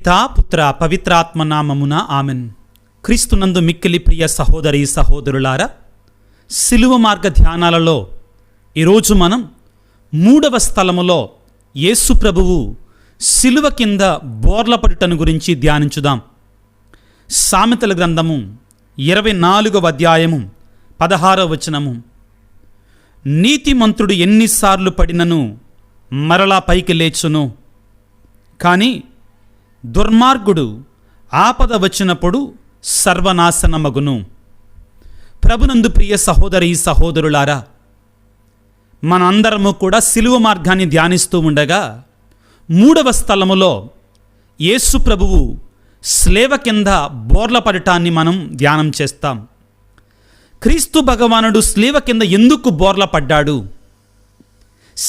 పితా పుత్ర పవిత్రాత్మ నామమున ఆమెన్. క్రీస్తునందు మిక్కిలి ప్రియ సహోదరి సహోదరులారా, సిలువ మార్గ ధ్యానాలలో ఈరోజు మనం 3వ స్థలములో యేసు ప్రభువు సిలువ కింద బోర్లపడుటను గురించి ధ్యానించుదాం. సామెతల గ్రంథము 24వ అధ్యాయము 16వ వచనము. నీతిమంతుడు ఎన్నిసార్లు పడినను మరలా పైకి లేచును, కానీ దుర్మార్గుడు ఆపద వచ్చినప్పుడు సర్వనాశనమగును. ప్రభునందు ప్రియ సహోదరి సహోదరులారా, మనందరము కూడా సిలువ మార్గాన్ని ధ్యానిస్తూ ఉండగా 3వ స్థలములో యేసు ప్రభువు స్లేవ కింద బోర్ల పడటాన్ని మనం ధ్యానం చేస్తాం. క్రీస్తు భగవానుడు స్లేవ కింద ఎందుకు బోర్ల పడ్డాడు?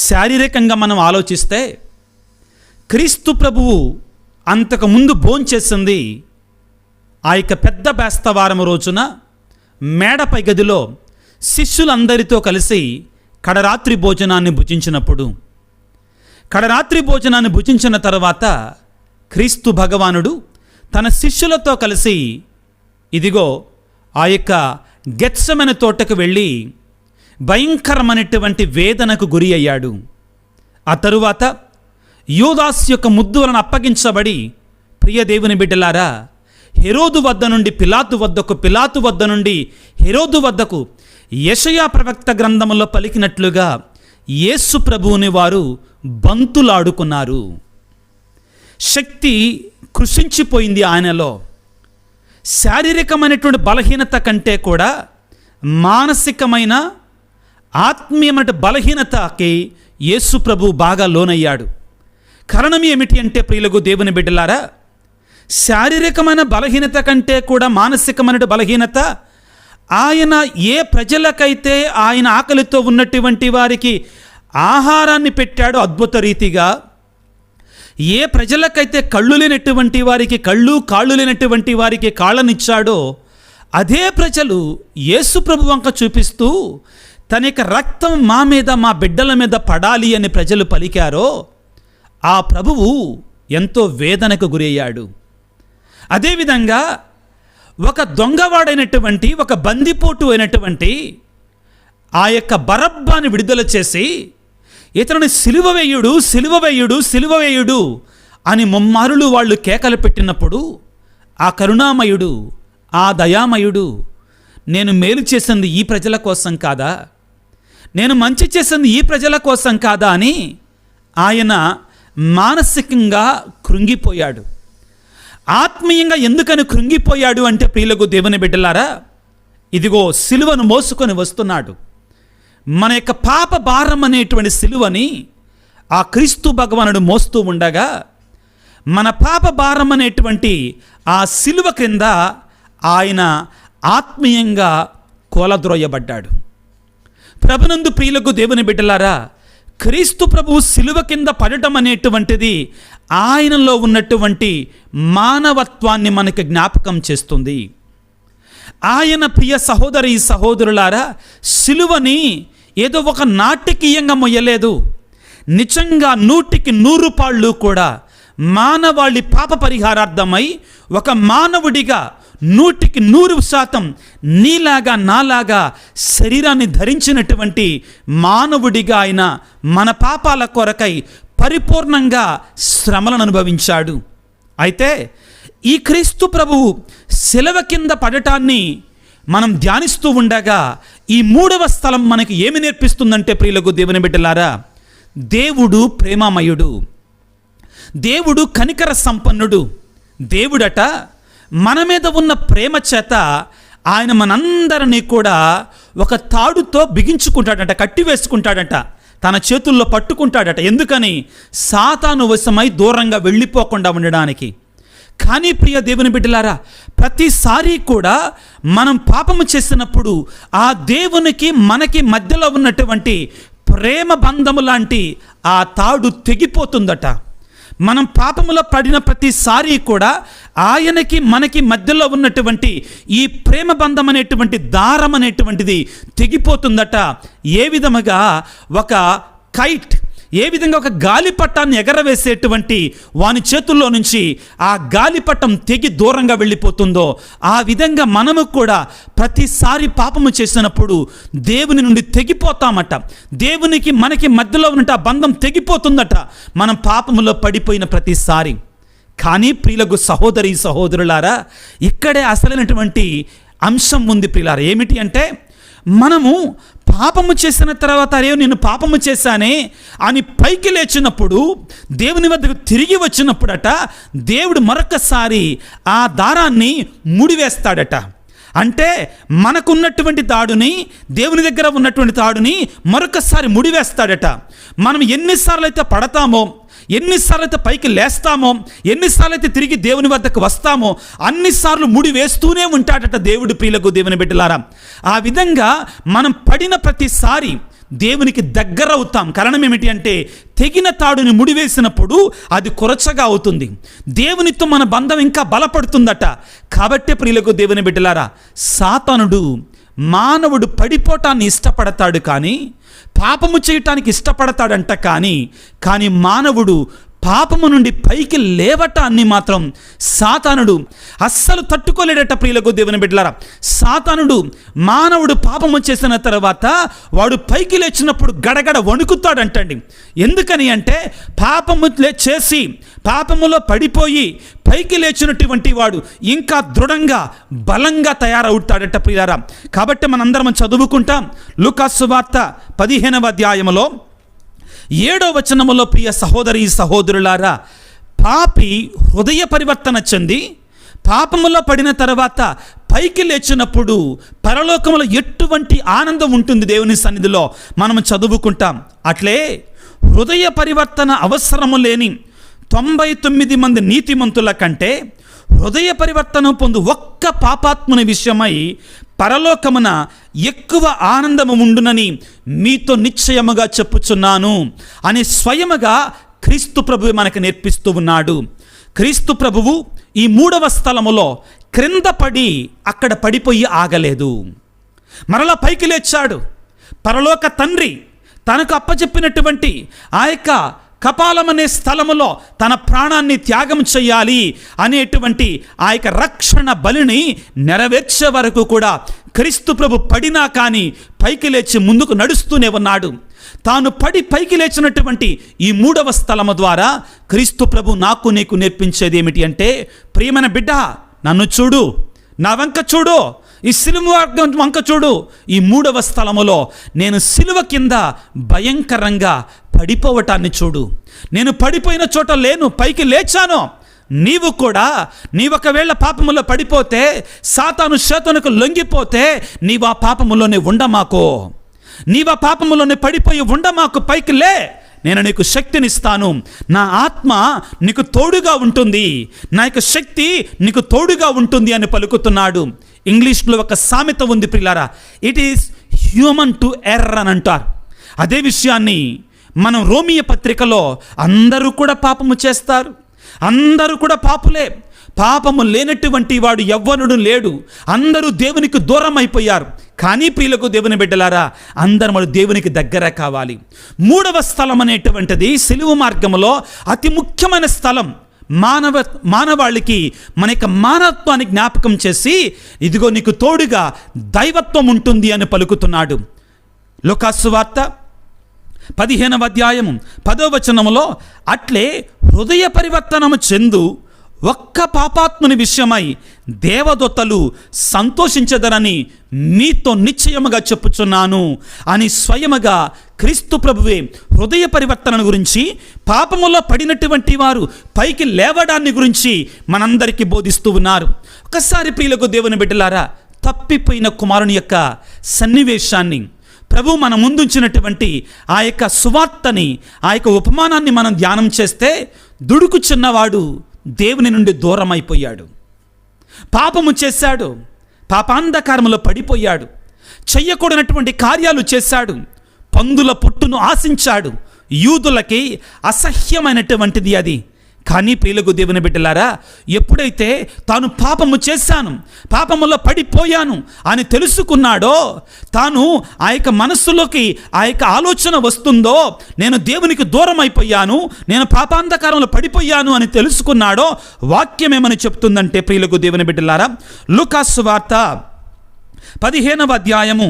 శారీరకంగా మనం ఆలోచిస్తే క్రీస్తు ప్రభువు అంతకుముందు భోంచేసింది ఆ యొక్క పెద్ద బేస్తవారం రోజున మేడపై గదిలో శిష్యులందరితో కలిసి కడరాత్రి భోజనాన్ని భుజించినప్పుడు. కడరాత్రి భోజనాన్ని భుజించిన తర్వాత క్రీస్తు భగవానుడు తన శిష్యులతో కలిసి ఇదిగో ఆ యొక్క గెత్సెమనే తోటకు వెళ్ళి భయంకరమైనటువంటి వేదనకు గురి అయ్యాడు. ఆ తరువాత యూదాస్ యొక్క ముద్దు వలన అప్పగించబడి, ప్రియ దేవుని బిడ్డలారా, హెరోదు వద్ద నుండి పిలాతు వద్దకు, పిలాతు వద్ద నుండి హెరోదు వద్దకు యెషయా ప్రవక్త గ్రంథములో పలికినట్లుగా యేసు ప్రభువుని వారు బంతులాడుకున్నారు. శక్తి కృషించిపోయింది ఆయనలో. శారీరకమైనటువంటి బలహీనత కంటే కూడా మానసికమైన ఆత్మీయమైన బలహీనతకి యేసు ప్రభు బాగా లోనయ్యాడు. కారణం ఏమిటి అంటే, ప్రియులకు దేవుని బిడ్డలారా, శారీరకమైన బలహీనత కంటే కూడా మానసికమైన బలహీనత. ఆయన ఏ ప్రజలకైతే ఆయన ఆకలితో ఉన్నటువంటి వారికి ఆహారాన్ని పెట్టాడో అద్భుత రీతిగా, ఏ ప్రజలకైతే కళ్ళు లేనటువంటి వారికి కళ్ళు, కాళ్ళు లేనటువంటి వారికి కాళ్ళనిచ్చాడో, అదే ప్రజలు యేసు ప్రభు వంక చూపిస్తూ తన యొక్క రక్తం మా మీద, మా బిడ్డల మీద పడాలి అని ప్రజలు పలికారో, ఆ ప్రభువు ఎంతో వేదనకు గురయ్యాడు. అదేవిధంగా ఒక దొంగవాడైనటువంటి, ఒక బందిపోటు అయినటువంటి ఆ యొక్క బరబ్బాని విడుదల చేసి ఇతరుని సిలువ వేయుడు, సిలువ వేయుడు, సిలువ వేయుడు అని ముమ్మారులు వాళ్ళు కేకలు పెట్టినప్పుడు ఆ కరుణామయుడు, ఆ దయామయుడు, నేను మేలు చేసింది ఈ ప్రజల కోసం కాదా, నేను మంచి చేసింది ఈ ప్రజల కోసం కాదా అని ఆయన మానసికంగా కృంగిపోయాడు. ఆత్మీయంగా ఎందుకని కృంగిపోయాడు అంటే, ప్రియులకు దేవుని బిడ్డలారా, ఇదిగో సిలువను మోసుకొని వస్తున్నాడు. మన యొక్క పాప భారం అనేటువంటి సిలువని ఆ క్రీస్తు భగవానుడు మోస్తూ ఉండగా, మన పాప భారం అనేటువంటి ఆ సిలువ క్రింద ఆయన ఆత్మీయంగా కోలద్రోయబడ్డాడు. ప్రభునందు ప్రియులకు దేవుని బిడ్డలారా, క్రీస్తు ప్రభువు సిలువ కింద పడటం అనేటువంటిది ఆయనలో ఉన్నటువంటి మానవత్వాన్ని మనకి జ్ఞాపకం చేస్తుంది. ఆయన ప్రియ సహోదరి సహోదరులారా, సిలువని ఏదో ఒక నాటకీయంగా మొయ్యలేదు. నిజంగా 100కి 100 పాళ్ళు కూడా మానవాళి పాప పరిహారార్థమై ఒక మానవుడిగా 100కి 100% నీలాగా నాలాగా శరీరాన్ని ధరించినటువంటి మానవుడిగా ఆయన మన పాపాల కొరకై పరిపూర్ణంగా శ్రమలను అనుభవించాడు. అయితే ఈ క్రీస్తు ప్రభువు శిలువ కింద పడటాన్ని మనం ధ్యానిస్తూ ఉండగా ఈ 3వ స్థలం మనకి ఏమి నేర్పిస్తుందంటే, ప్రియులకు దేవుని బిడ్డలారా, దేవుడు ప్రేమమయుడు, దేవుడు కనికర సంపన్నుడు. దేవుడట మన మీద ఉన్న ప్రేమ చేత ఆయన మనందరినీ కూడా ఒక తాడుతో బిగించుకుంటాడట, కట్టివేసుకుంటాడట, తన చేతుల్లో పట్టుకుంటాడట. ఎందుకని? సాతాను వశమై దూరంగా వెళ్ళిపోకుండా ఉండడానికి. కానీ ప్రియ దేవుని బిడ్డలారా, ప్రతిసారి కూడా మనం పాపము చేసినప్పుడు ఆ దేవునికి మనకి మధ్యలో ఉన్నటువంటి ప్రేమ బంధము లాంటి ఆ తాడు తెగిపోతుందట. మనం పాపములో పడిన ప్రతిసారి కూడా ఆయనకి మనకి మధ్యలో ఉన్నటువంటి ఈ ప్రేమ బంధం అనేటువంటి దారం అనేటువంటిది తెగిపోతుందట. ఏ విధముగా ఒక కైట్ ఏ విధంగా ఒక గాలిపటాన్ని ఎగరవేసేటువంటి వాని చేతుల్లో నుంచి ఆ గాలిపటం తెగి దూరంగా వెళ్ళిపోతుందో, ఆ విధంగా మనము కూడా ప్రతిసారి పాపము చేసినప్పుడు దేవుని నుండి తెగిపోతామట. దేవునికి మనకి మధ్యలో ఉన్న బంధం తెగిపోతుందట మనం పాపములో పడిపోయిన ప్రతిసారి. కానీ ప్రియులకు సహోదరి సహోదరులారా, ఇక్కడే అసలైనటువంటి అంశం ఉంది ప్రియులారా. ఏమిటి అంటే, మనము పాపము చేసిన తర్వాత అరే నేను పాపము చేశానే అని పైకి లేచినప్పుడు, దేవుని వద్దకు తిరిగి వచ్చినప్పుడట దేవుడు మరొకసారి ఆ దారాన్ని ముడివేస్తాడట. అంటే మనకున్నటువంటి తాడుని, దేవుని దగ్గర ఉన్నటువంటి తాడుని మరొకసారి ముడివేస్తాడట. మనం ఎన్నిసార్లు అయితే పడతామో, ఎన్నిసార్లు అయితే పైకి లేస్తామో, ఎన్నిసార్లు అయితే తిరిగి దేవుని వద్దకు వస్తామో అన్నిసార్లు ముడి వేస్తూనే ఉంటాడట దేవుడు. ప్రియులకు దేవుని బిడ్డలారా, ఆ విధంగా మనం పడిన ప్రతిసారి దేవునికి దగ్గర అవుతాం. కారణం ఏమిటి అంటే, తెగిన తాడుని ముడివేసినప్పుడు అది కొరచగా అవుతుంది, దేవునితో మన బంధం ఇంకా బలపడుతుందట. కాబట్టే ప్రియులకు దేవుని బిడ్డలారా, సాతానుడు మానవుడు పడిపోవటాన్ని ఇష్టపడతాడు, కానీ పాపము చేయటానికి ఇష్టపడతాడంట. కానీ మానవుడు పాపము నుండి పైకి లేవటాన్ని మాత్రం సాతానుడు అస్సలు తట్టుకోలేడట. ప్రియులకు దేవుని బిడ్డలారా, సాతానుడు మానవుడు పాపము చేసిన తర్వాత వాడు పైకి లేచినప్పుడు గడగడ వణుకుతాడంటండి. ఎందుకని అంటే, పాపము చేసి పాపములో పడిపోయి పైకి లేచినటువంటి వాడు ఇంకా దృఢంగా బలంగా తయారవుతాడట ప్రియులారా. కాబట్టి మనందరం చదువుకుంటాం లూకాసు సువార్త 15వ అధ్యాయములో 7వ వచనములో, ప్రియ సహోదరి సహోదరులారా, పాపి హృదయ పరివర్తన చెంది పాపములో పడిన తర్వాత పైకి లేచినప్పుడు పరలోకములో ఎటువంటి ఆనందం ఉంటుంది దేవుని సన్నిధిలో మనం చదువుకుంటాం. అట్లే హృదయ పరివర్తన అవసరము లేని 99 మంది నీతిమంతుల కంటే హృదయ పరివర్తన పొందు ఒక్క పాపాత్ముని విషయమై పరలోకమున ఎక్కువ ఆనందము ఉండునని మీతో నిశ్చయముగా చెప్పుచున్నాను అని స్వయముగా క్రీస్తు ప్రభువు మనకు నేర్పిస్తూ ఉన్నాడు. క్రీస్తు ప్రభువు ఈ 3వ స్థలములో క్రింద పడి అక్కడ పడిపోయి ఆగలేదు, మరలా పైకి లేచాడు. పరలోక తండ్రి తనకు అప్పచెప్పినటువంటి ఆ యొక్క కపాలమనే స్థలములో తన ప్రాణాన్ని త్యాగం చేయాలి అనేటువంటి ఆ యొక్క రక్షణ బలిని నెరవేర్చే వరకు కూడా క్రీస్తు ప్రభు పడినా కానీ పైకి లేచి ముందుకు నడుస్తూనే ఉన్నాడు. తాను పడి పైకి లేచినటువంటి ఈ 3వ స్థలము ద్వారా క్రీస్తు ప్రభు నాకు నీకు నేర్పించేది ఏమిటి అంటే, ప్రియమైన బిడ్డ, నన్ను చూడు, నా వంక చూడు, ఈ సిలువ వంక చూడు. ఈ 3వ స్థలములో నేను సిలువ కింద భయంకరంగా పడిపోవటాన్ని చూడు. నేను పడిపోయిన చోట లేను, పైకి లేచాను. నీవు కూడా నీవొకవేళ పాపములో పడిపోతే, సాతాను శేతనకు లొంగిపోతే, నీవు ఆ పాపములోనే ఉండమాకో, నీవు ఆ పాపములోనే పడిపోయి ఉండమాకు. పైకి లే, నేను నీకు శక్తినిస్తాను, నా ఆత్మ నీకు తోడుగా ఉంటుంది, నా యొక్క శక్తి నీకు తోడుగా ఉంటుంది అని పలుకుతున్నాడు. ఇంగ్లీష్లో ఒక సామెత ఉంది ప్రియులారా, it is human to error అని అంటారు. అదే విషయాన్ని మనం రోమియ పత్రికలో అందరూ కూడా పాపము చేస్తారు, అందరూ కూడా పాపులే, పాపము లేనటువంటి వాడు ఎవ్వనుడు లేడు, అందరూ దేవునికి దూరం అయిపోయారు. కానీ ప్రియులకు దేవుని బిడ్డలారా, అందరూ మనం దేవునికి దగ్గర కావాలి. 3వ స్థలం అనేటువంటిది సిలువ మార్గములో అతి ముఖ్యమైన స్థలం. మానవాళికి మన యొక్క మానవత్వాన్ని జ్ఞాపకం చేసి, ఇదిగో నీకు తోడుగా దైవత్వం ఉంటుంది అని పలుకుతున్నాడు. లూకాసు వార్త 15వ అధ్యాయము 10వ వచనములో, అట్లే హృదయ పరివర్తనము చెందు ఒక్క పాపాత్ముని విషయమై దేవదూతలు సంతోషించదరని మీతో నిశ్చయముగా చెప్పుచున్నాను అని స్వయముగా క్రీస్తు ప్రభువే హృదయ పరివర్తన గురించి, పాపములో పడినటువంటి వారు పైకి లేవడాన్ని గురించి మనందరికీ బోధిస్తూ ఉన్నారు. ఒకసారి ప్రియులకు దేవుని బిడ్డలారా, తప్పిపోయిన కుమారుని యొక్క సన్నివేశాన్ని, ప్రభు మన ముందుంచినటువంటి ఆ యొక్క సువార్తని, ఆ యొక్క ఉపమానాన్ని మనం ధ్యానం చేస్తే, దుడుకు చిన్నవాడు దేవుని నుండి దూరం అయిపోయాడు, పాపము చేశాడు, పాపాంధకారములో పడిపోయాడు, చెయ్యకూడనటువంటి కార్యాలు చేశాడు, పందుల పొట్టును ఆశించాడు. యూదులకి అసహ్యమైనటువంటిది అది. కానీ ప్రియులకు దేవుని బిడ్డలారా, ఎప్పుడైతే తాను పాపము చేశాను, పాపములో పడిపోయాను అని తెలుసుకున్నాడో, తాను ఆ యొక్క మనస్సులోకి ఆ యొక్క ఆలోచన వస్తుందో, నేను దేవునికి దూరం అయిపోయాను, నేను పాపాంధకారంలో పడిపోయాను అని తెలుసుకున్నాడో, వాక్యం ఏమని చెప్తుందంటే ప్రియులకు దేవుని బిడ్డలారా, లూకా సువార్త 15వ అధ్యాయము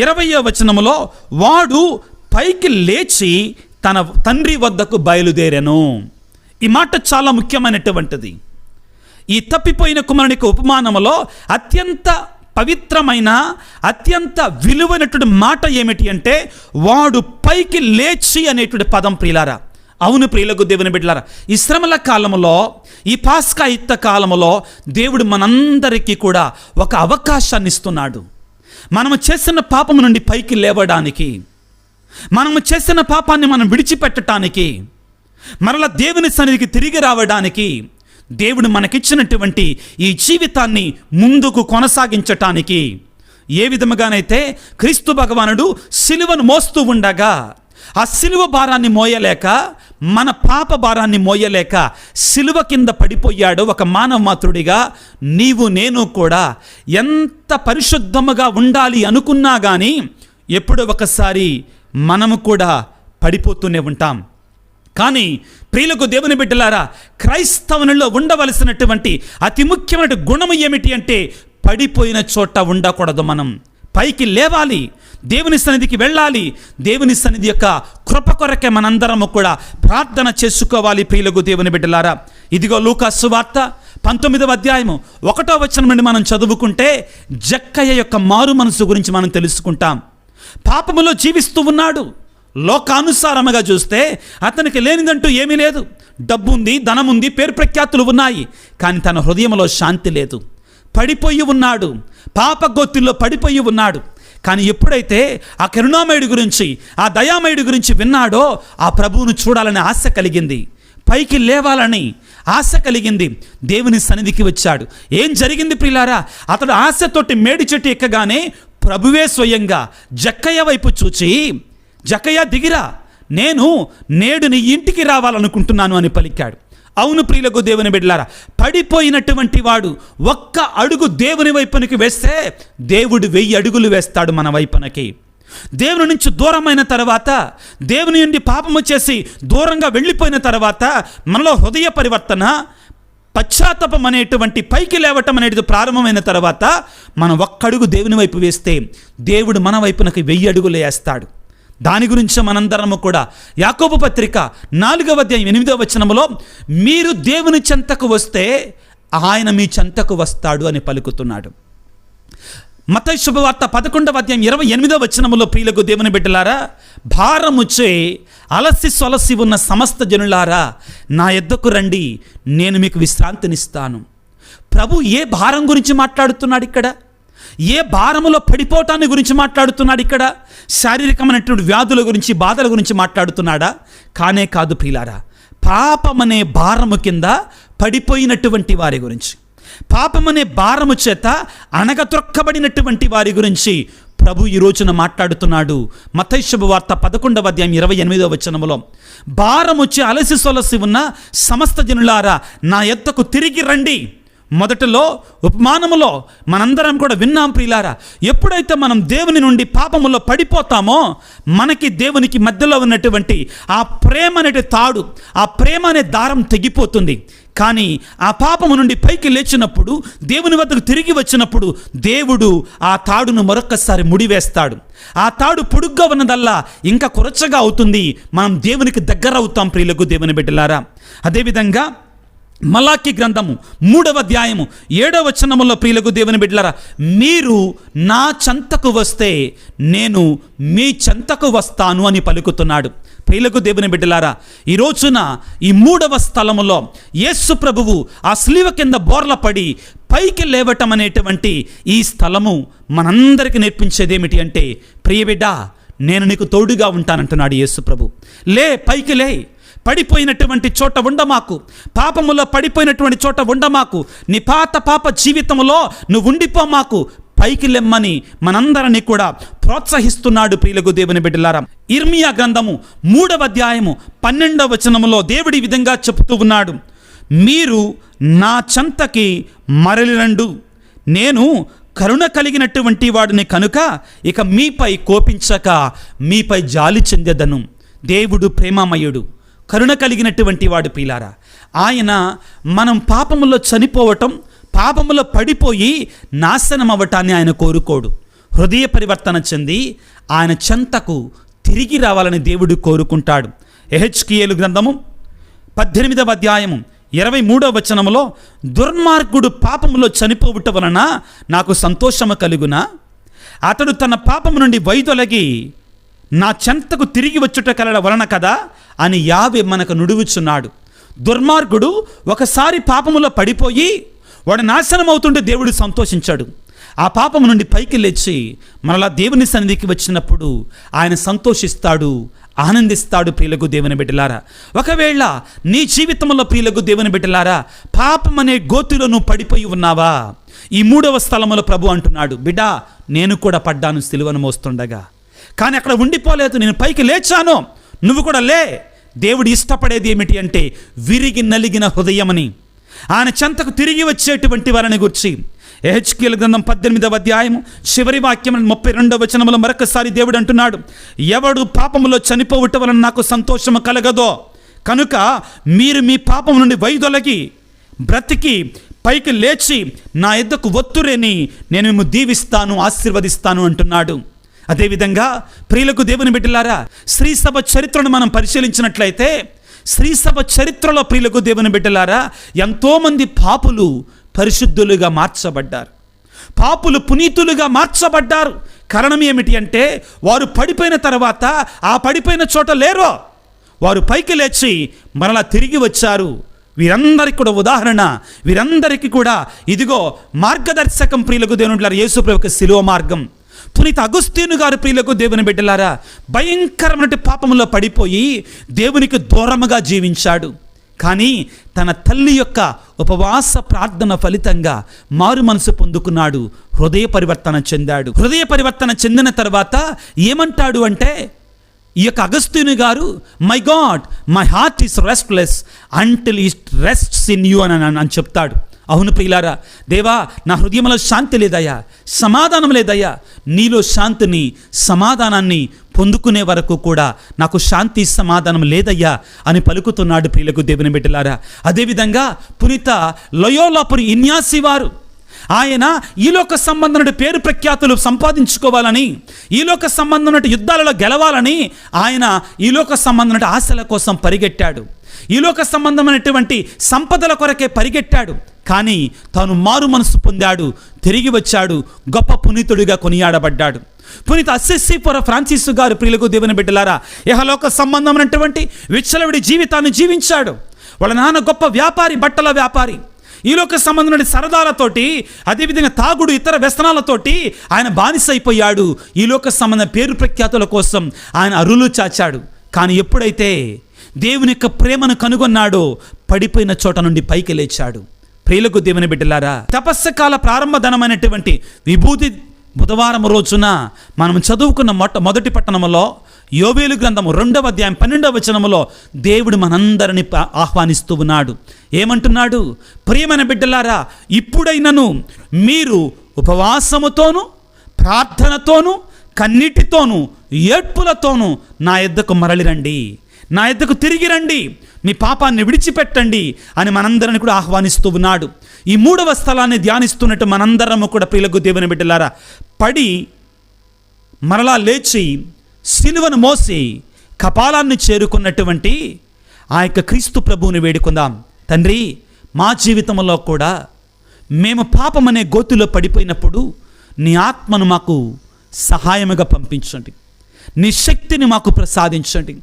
20వ వచనములో, వాడు పైకి లేచి తన తండ్రి వద్దకు బయలుదేరెను. ఈ మాట చాలా ముఖ్యమైనటువంటిది. ఈ తప్పిపోయిన కుమారునికి ఉపమానములో అత్యంత పవిత్రమైన, అత్యంత విలువైనటువంటి మాట ఏమిటి అంటే, వాడు పైకి లేచి అనేటువంటి పదం ప్రియులారా. అవును ప్రియులకు దేవుని బిడ్డలారా, ఈ శ్రమల కాలంలో, ఈ పాస్కా యుద్ధ కాలంలో దేవుడు మనందరికీ కూడా ఒక అవకాశాన్ని ఇస్తున్నాడు. మనము చేసిన పాపము నుండి పైకి లేవడానికి, మనము చేసిన పాపాన్ని మనం విడిచిపెట్టడానికి, మరలా దేవుని సన్నిధికి తిరిగి రావడానికి దేవుడు మనకిచ్చినటువంటి ఈ జీవితాన్ని ముందుకు కొనసాగించటానికి, ఏ విధముగానైతే క్రీస్తు భగవానుడు సిలువను మోస్తూ ఉండగా ఆ సిలువ భారాన్ని మోయలేక, మన పాప భారాన్ని మోయలేక సిలువ కింద పడిపోయాడు ఒక మానవ మాతృడిగా, నీవు నేను కూడా ఎంత పరిశుద్ధముగా ఉండాలి అనుకున్నా కానీ ఎప్పుడో ఒకసారి మనము కూడా పడిపోతూనే ఉంటాం. కానీ ప్రియులకు దేవుని బిడ్డలారా, క్రైస్తవునిలో ఉండవలసినటువంటి అతి ముఖ్యమైన గుణము ఏమిటి అంటే, పడిపోయిన చోట ఉండకూడదు. మనం పైకి లేవాలి, దేవుని సన్నిధికి వెళ్ళాలి. దేవుని సన్నిధి యొక్క కృప కొరకే మనందరము కూడా ప్రార్థన చేసుకోవాలి. ప్రియులకు దేవుని బిడ్డలారా, ఇదిగో లూకా సువార్త 19వ అధ్యాయము 1వ వచనం నుండి మనం చదువుకుంటే, జక్కయ్య యొక్క మారు మనసు గురించి మనం తెలుసుకుంటాం. పాపములో జీవిస్తూ ఉన్నాడు. లోకానుసారముగా చూస్తే అతనికి లేనిదంటూ ఏమీ లేదు. డబ్బు ఉంది, ధనం ఉంది, పేరు ప్రఖ్యాతులు ఉన్నాయి. కానీ తన హృదయంలో శాంతి లేదు. పడిపోయి ఉన్నాడు, పాప గోతిలో పడిపోయి ఉన్నాడు. కానీ ఎప్పుడైతే ఆ కరుణామయుడి గురించి, ఆ దయామయుడి గురించి విన్నాడో, ఆ ప్రభువును చూడాలని ఆశ కలిగింది, పైకి లేవాలని ఆశ కలిగింది. దేవుని సన్నిధికి వచ్చాడు. ఏం జరిగింది ప్రియులారా? అతడు ఆశతోటి మేడి చెట్టు ఎక్కగానే ప్రభువే స్వయంగా జక్కయ్య వైపు చూచి, జక్కయ్య దిగిరా, నేను నేడు నీ ఇంటికి రావాలనుకుంటున్నాను అని పలికాడు. అవును ప్రియులకు దేవుని బిడ్డలారా, పడిపోయినటువంటి వాడు ఒక్క అడుగు దేవుని వైపునకి వేస్తే దేవుడు 1000 అడుగులు వేస్తాడు మన వైపునకి. దేవుని నుంచి దూరమైన తర్వాత, దేవుని నుండి పాపము చేసి దూరంగా వెళ్ళిపోయిన తర్వాత మనలో హృదయ పరివర్తన, పశ్చాత్తాపం అనేటువంటి పైకి లేవటం అనేది ప్రారంభమైన తర్వాత మనం ఒక్కడుగు దేవుని వైపు వేస్తే దేవుడు మన వైపునకి 1000 అడుగులు వేస్తాడు. దాని గురించి మనందరము కూడా యాకోబు పత్రిక 4వ అధ్యాయం 8వ వచనములో, మీరు దేవుని చెంతకు వస్తే ఆయన మీ చెంతకు వస్తాడు అని పలుకుతున్నాడు. మత్తయి శుభవార్త 11వ అధ్యాయం 28వ వచనములో, ప్రియులకు దేవుని బిడ్డలారా, భారముచే అలసి సొలసి ఉన్న సమస్త జనులారా నా యొద్దకు రండి, నేను మీకు విశ్రాంతినిస్తాను. ప్రభు ఏ భారం గురించి మాట్లాడుతున్నాడు ఇక్కడ? ఏ భారములో పడిపోవటాన్ని గురించి మాట్లాడుతున్నాడు ఇక్కడ? శారీరకమైనటువంటి వ్యాధుల గురించి, బాధల గురించి మాట్లాడుతున్నాడా? కానే కాదు ప్రియులారా, పాపమనే భారము కింద పడిపోయినటువంటి వారి గురించి, పాపమనే భారము చేత అణగత్రొక్కబడినటువంటి వారి గురించి ప్రభు ఈ రోజున మాట్లాడుతున్నాడు. మత్తయి శుభవార్త 11వ అధ్యాయం 28వ వచనములో, భారముచ్చి అలసి సొలసి ఉన్న సమస్త జనులారా నా యొద్దకు తిరిగి రండి. మొదటలో ఉపమానములో మనందరం కూడా విన్నాం ప్రియులారా, ఎప్పుడైతే మనం దేవుని నుండి పాపములో పడిపోతామో మనకి దేవునికి మధ్యలో ఉన్నటువంటి ఆ ప్రేమ అనే తాడు, ఆ ప్రేమ అనే దారం తెగిపోతుంది. కానీ ఆ పాపము నుండి పైకి లేచినప్పుడు, దేవుని వద్దకు తిరిగి వచ్చినప్పుడు దేవుడు ఆ తాడును మరొక్కసారి ముడివేస్తాడు. ఆ తాడు పొడుగ్గా ఉన్నదల్లా ఇంకా కొరచగా అవుతుంది. మనం దేవునికి దగ్గర అవుతాం ప్రియులకు దేవుని బిడ్డలారా. అదేవిధంగా మలాకి గ్రంథము 3వ అధ్యాయము 7వ వచనములో, ప్రియులకు దేవుని బిడ్డలారా, మీరు నా చెంతకు వస్తే నేను మీ చెంతకు వస్తాను అని పలుకుతున్నాడు. ప్రియులకు దేవుని బిడ్డలారా, ఈ రోజున ఈ 3వ స్థలములో యేసు ప్రభువు ఆ సిలువ కింద బోర్ల పడి పైకి లేవటం అనేటువంటి ఈ స్థలము మనందరికీ నేర్పించేది ఏమిటి అంటే, ప్రియబిడ్డ నేను నీకు తోడుగా ఉంటానంటున్నాడు యేసు ప్రభు. లే, పైకి లే, పడిపోయినటువంటి చోట ఉండమాకు, పాపములో పడిపోయినటువంటి చోట ఉండమాకు, నీ పాత పాప జీవితంలో నువ్వు ఉండిపోమాకు, పైకి లెమ్మని మనందరినీ కూడా ప్రోత్సహిస్తున్నాడు ప్రియులకు దేవుని బిడ్డలారా. ఇర్మియా గ్రంథము 3వ అధ్యాయము 12వ వచనములో దేవుడు ఈ విధంగా చెప్తూ ఉన్నాడు, మీరు నా చెంతకి మరలిరండు, నేను కరుణ కలిగినటువంటి వాడిని కనుక ఇక మీపై కోపించక మీపై జాలి చెందెదను. దేవుడు ప్రేమమయుడు, కరుణ కలిగినటువంటి వాడు ప్రియులారా. ఆయన మనం పాపములో చనిపోవటం, పాపములో పడిపోయి నాశనం అవ్వటాన్ని ఆయన కోరుకోడు. హృదయ పరివర్తన చెంది ఆయన చెంతకు తిరిగి రావాలని దేవుడు కోరుకుంటాడు. యెహెజ్కేలు గ్రంథము 18వ అధ్యాయము 23వ వచనములో, దుర్మార్గుడు పాపములో చనిపోవుట వలన నాకు సంతోషము కలుగునా, అతడు తన పాపము నుండి వైదొలగి నా చెంతకు తిరిగి వచ్చుట కలడ వలన కదా అని యావే మనకు నుడువుచున్నాడు. దుర్మార్గుడు ఒకసారి పాపములో పడిపోయి వాడు నాశనం అవుతుంటే దేవుడు సంతోషించాడు. ఆ పాపము నుండి పైకి లేచి మరలా దేవుని సన్నిధికి వచ్చినప్పుడు ఆయన సంతోషిస్తాడు, ఆనందిస్తాడు. ప్రియులకు దేవుని బిడ్డలారా, ఒకవేళ నీ జీవితంలో ప్రియులకు దేవుని బిడ్డలారా పాపం అనే గోతిలో నువ్వు పడిపోయి ఉన్నావా, ఈ 3వ స్థలములో ప్రభు అంటున్నాడు, బిడ్డా నేను కూడా పడ్డాను సిలువను మోస్తుండగా, కానీ అక్కడ ఉండిపోలేదు, నేను పైకి లేచాను, నువ్వు కూడా లే. దేవుడు ఇష్టపడేది ఏమిటి అంటే విరిగి నలిగిన హృదయమని, ఆయన చెంతకు తిరిగి వచ్చేటువంటి వారిని గురించి యెహెజ్కేలు గ్రంథం 18వ అధ్యాయము చివరి వాక్యం 32వ వచనములో మరొకసారి దేవుడు అంటున్నాడు, ఎవడు పాపములో చనిపోవుట వలన నాకు సంతోషము కలగదో కనుక మీరు మీ పాపము నుండి వైదొలగి బ్రతికి పైకి లేచి నా యొద్దకు వత్తురేని నేను మిమ్ము దీవిస్తాను, ఆశీర్వదిస్తాను అంటున్నాడు. అదేవిధంగా ప్రియులకు దేవుని బిడ్డలారా, శ్రీ సభ చరిత్రను మనం పరిశీలించినట్లయితే శ్రీ సభ చరిత్రలో ప్రియులకు దేవుని బిడ్డలారా ఎంతోమంది పాపులు పరిశుద్ధులుగా మార్చబడ్డారు, పాపులు పునీతులుగా మార్చబడ్డారు. కారణం ఏమిటి అంటే వారు పడిపోయిన తర్వాత ఆ పడిపోయిన చోట లేరు, వారు పైకి లేచి మరలా తిరిగి వచ్చారు. వీరందరికీ కూడా ఉదాహరణ, వీరందరికీ కూడా ఇదిగో మార్గదర్శకం ప్రియులకు దేవుని బిడ్డలారా యేసు ప్రభు యొక్క శిలువ మార్గం. పునీత అగుస్తీను గారు ప్రియులకు దేవుని బిడ్డలారా భయంకరమైన పాపములో పడిపోయి దేవునికి దూరముగా జీవించాడు. కానీ తన తల్లి యొక్క ఉపవాస ప్రార్థన ఫలితంగా మారు మనసు పొందుకున్నాడు, హృదయ పరివర్తన చెందాడు. హృదయ పరివర్తన చెందిన తర్వాత ఏమంటాడు అంటే ఈ యొక్క అగస్తీను గారు, my God my heart is restless until it rests in you అని చెప్తాడు. అవును ప్రియులారా, దేవా నా హృదయంలో శాంతి లేదయ్యా, సమాధానం లేదయ్యా, నీలో శాంతిని సమాధానాన్ని పొందుకునే వరకు కూడా నాకు శాంతి సమాధానం లేదయ్యా అని పలుకుతున్నాడు ప్రియులకు దేవుని బిడ్డలారా. అదేవిధంగా పునీత లోయోలాపురి ఇన్యాసి వారు, ఆయన ఈలోక సంబంధమైన పేరు ప్రఖ్యాతులు సంపాదించుకోవాలని, ఈలోక సంబంధమైన యుద్ధాలలో గెలవాలని ఆయన ఈలోక సంబంధమైన ఆశల కోసం పరిగెట్టాడు, ఈలోక సంబంధమైనటువంటి సంపదల కొరకే పరిగెట్టాడు. కానీ తాను మారు మనసు పొందాడు, తిరిగి వచ్చాడు, గొప్ప పునీతుడిగా కొనియాడబడ్డాడు. పునీత అస్సీపుర ఫ్రాన్సిస్ గారు ప్రియులకు దేవుని బిడ్డలారా ఇహలోక సంబంధమైనటువంటి విచ్చలవిడి జీవితాన్ని జీవించాడు. వాళ్ళ నాన్న గొప్ప వ్యాపారి, బట్టల వ్యాపారి. ఈలోక సంబంధమైన సరదాలతోటి, అదేవిధంగా తాగుడు, ఇతర వ్యసనాలతోటి ఆయన బానిసైపోయాడు. ఈలోక సంబంధ పేరు ప్రఖ్యాతుల కోసం ఆయన అరులు చాచాడు. కానీ ఎప్పుడైతే దేవుని యొక్క ప్రేమను కనుగొన్నాడో పడిపోయిన చోట నుండి పైకి లేచాడు. ప్రియులకు దేవుని బిడ్డలారా, తపస్సకాల ప్రారంభ ధనమైనటువంటి విభూతి బుధవారం రోజున మనం చదువుకున్న మొదటి పట్టణములో యోవేలు గ్రంథము 2వ అధ్యాయం 12వ వచనములో దేవుడు మనందరిని ఆహ్వానిస్తూ ఉన్నాడు. ఏమంటున్నాడు? ప్రియమైన బిడ్డలారా, ఇప్పుడైనను మీరు ఉపవాసముతోను ప్రార్థనతోను కన్నీటితోను ఏడ్పులతోను నా యొద్దకు మరలిరండి, నా యొద్దకు తిరిగి రండి, మీ పాపాన్ని విడిచిపెట్టండి అని మనందరిని కూడా ఆహ్వానిస్తూ ఉన్నాడు. ఈ 3వ స్థలాన్ని ధ్యానిస్తున్నట్టు మనందరము కూడా ప్రియులకు దేవుని బిడ్డలారా పడి మరలా లేచి సిలువను మోసి కపాలాన్ని చేరుకున్నటువంటి ఆ యొక్క క్రీస్తు ప్రభువుని వేడుకుందాం. తండ్రి, మా జీవితంలో కూడా మేము పాపమనే గోతిలో పడిపోయినప్పుడు నీ ఆత్మను మాకు సహాయముగా పంపించండి, నీ శక్తిని మాకు ప్రసాదించండి.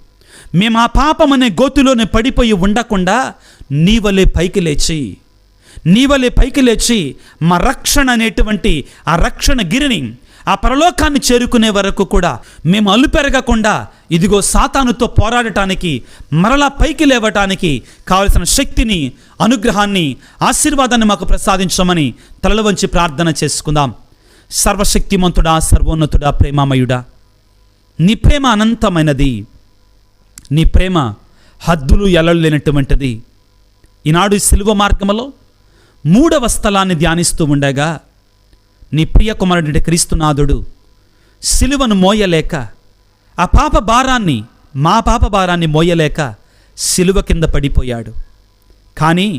మేము ఆ పాపమనే గోతిలోనే పడిపోయి ఉండకుండా నీ వలె పైకి లేచి మా రక్షణ అనేటువంటి ఆ రక్షణ గిరిని, ఆ పరలోకాన్ని చేరుకునే వరకు కూడా మేము అలుపెరగకుండా ఇదిగో సాతానుతో పోరాడటానికి, మరలా పైకి లేవటానికి కావలసిన శక్తిని, అనుగ్రహాన్ని, ఆశీర్వాదాన్ని మాకు ప్రసాదించమని తలలు వంచి ప్రార్థన చేసుకుందాం. సర్వశక్తిమంతుడా, సర్వోన్నతుడా, ప్రేమామయుడా, నీ ప్రేమ అనంతమైనది. నీ ప్రేమ హద్దులు ఎల్లలు లేనటువంటిది. ఈనాడు సిలువ మార్గములో 3వ స్థలాన్ని ధ్యానిస్తూ ఉండగా నీ ప్రియ కుమారుడి క్రీస్తునాథుడు సిలువను మోయలేక, ఆ పాప భారాన్ని, మా పాప భారాన్ని మోయలేక సిలువ కింద పడిపోయాడు. కానీ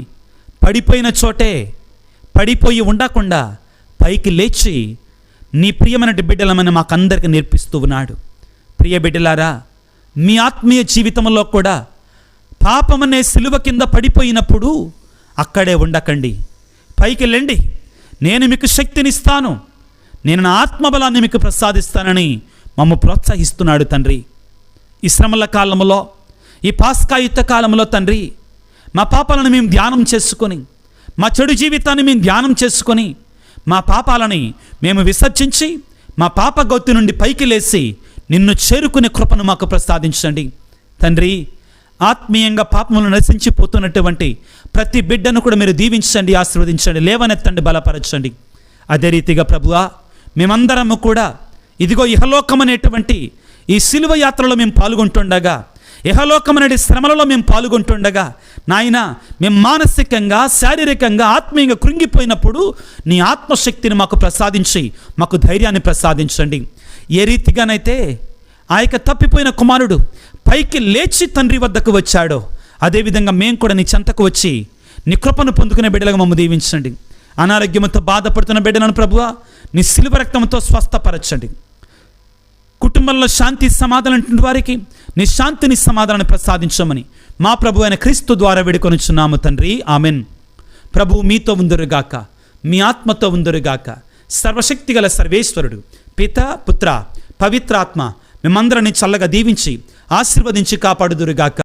పడిపోయిన చోటే పడిపోయి ఉండకుండా పైకి లేచి నీ ప్రియమైన బిడ్డలమని మాకందరికీ నేర్పిస్తూ ఉన్నాడు. ప్రియ బిడ్డలారా, మీ ఆత్మీయ జీవితంలో కూడా పాపమనే సిలువ కింద పడిపోయినప్పుడు అక్కడే ఉండకండి, పైకి వెళ్ళండి. నేను మీకు శక్తినిస్తాను, నేను నా ఆత్మబలాన్ని మీకు ప్రసాదిస్తానని మమ్మ ప్రోత్సహిస్తున్నాడు తండ్రి. ఈ శ్రమల కాలంలో, ఈ పాస్కాయుత కాలంలో తండ్రి, మా పాపాలను మేము ధ్యానం చేసుకొని, మా చెడు జీవితాన్ని మేము ధ్యానం చేసుకొని, మా పాపాలని మేము విసర్జించి మా పాప గొత్తి నుండి పైకి లేచి నిన్ను చేరుకునే కృపను మాకు ప్రసాదించండి తండ్రి. ఆత్మీయంగా పాపములను నశించిపోతున్నటువంటి ప్రతి బిడ్డను కూడా మీరు దీవించండి, ఆశీర్వదించండి, లేవనెత్తండి, బలపరచండి. అదే రీతిగా ప్రభువా, మేమందరము కూడా ఇదిగో ఇహలోకం అనేటువంటి ఈ సిలువ యాత్రలో మేము పాల్గొంటుండగా, ఇహలోకం అనే శ్రమలలో మేము పాల్గొంటుండగా నాయన, మేము మానసికంగా, శారీరకంగా, ఆత్మీయంగా కృంగిపోయినప్పుడు నీ ఆత్మశక్తిని మాకు ప్రసాదించి మాకు ధైర్యాన్ని ప్రసాదించండి. ఏ రీతిగానైతే ఆ యొక్క తప్పిపోయిన కుమారుడు పైకి లేచి తండ్రి వద్దకు వచ్చాడో, అదేవిధంగా మేము కూడా నీ చెంతకు వచ్చి నీ కృపను పొందుకునే బిడ్డలుగా మమ్మల్ని దీవించండి. అనారోగ్యంతో బాధపడుతున్న బిడ్డలను ప్రభువా నీ సిలువ రక్తంతో స్వస్థపరచండి. కుటుంబంలో శాంతి సమాధానం వారికి నీ శాంతిని సమాధానాన్ని ప్రసాదించమని మా ప్రభు అయిన క్రీస్తు ద్వారా వేడుకొనుచున్నాము తండ్రి, ఆమెన్. ప్రభువు మీతో ఉందురుగాక, మీ ఆత్మతో ఉందురుగాక. సర్వశక్తిగల సర్వేశ్వరుడు పిత, పుత్ర, పవిత్రాత్మ మిమ్మందరిని చల్లగా దీవించి ఆశీర్వదించి కాపాడుదురుగాక.